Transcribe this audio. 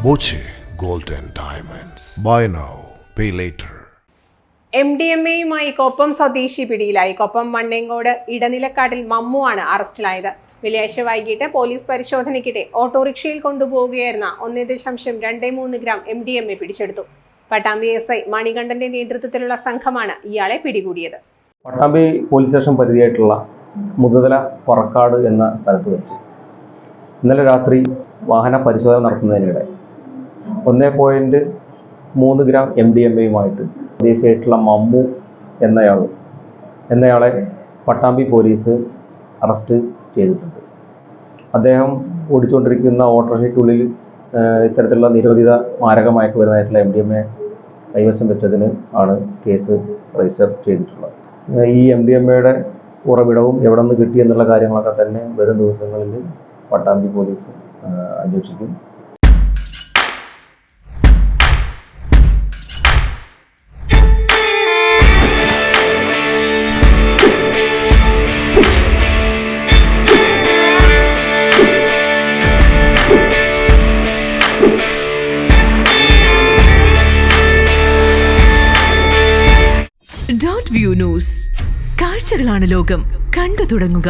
Boche Gold and Diamonds. Buy now, pay later. MDMA-യുമായി Koppam സ്വദേശി പിടിയിലായി. കൊപ്പം മണ്ണേങ്കോട് ഇടനിലക്കാട്ടിൽ മമ്മുവാണ് അറസ്റ്റിലായത്. വെള്ളിയാഴ്ച വൈകിട്ട് പോലീസ് പരിശോധനയ്ക്കിടെ ഓട്ടോറിക്ഷയിൽ കൊണ്ടുപോവുകയായിരുന്ന 1.23 ഗ്രാം MDMA പിടിച്ചെടുത്തു. പട്ടാമ്പി SI മണികണ്ഠന്റെ നേതൃത്വത്തിലുള്ള സംഘമാണ് ഇയാളെ പിടികൂടിയത്. പട്ടാമ്പി പോലീസ് സ്റ്റേഷൻ പരിധിയായിട്ടുള്ള മുതതല പറക്കാട് എന്ന സ്ഥലത്ത് വെച്ച് ഇന്നലെ രാത്രി വാഹന പരിശോധന നടത്തുന്നതിനിടെ 1.3 ഗ്രാം MDMA-യുമായിട്ട് സ്വദേശിയായിട്ടുള്ള മമ്മു എന്നയാളെ പട്ടാമ്പി പോലീസ് അറസ്റ്റ് ചെയ്തിട്ടുണ്ട്. അദ്ദേഹം ഓടിച്ചുകൊണ്ടിരിക്കുന്ന ഓട്ടോറിക്ഷയ്ക്കുള്ളിൽ ഇത്തരത്തിലുള്ള നിരോധിത മാരകമയക്കുമരുന്നായിട്ടുള്ള MDMA കൈവശം വെച്ചതിന് ആണ് കേസ് രജിസ്റ്റർ ചെയ്തിട്ടുള്ളത്. ഈ MDMA-യുടെ ഉറവിടവും എവിടെ നിന്ന് കിട്ടി എന്നുള്ള കാര്യങ്ങളൊക്കെ തന്നെ വരും ദിവസങ്ങളിൽ പട്ടാമ്പി പോലീസ് അന്വേഷിക്കും. .view ന്യൂസ് കാഴ്ചകളാണ് ലോകം കണ്ടു തുടങ്ങുക.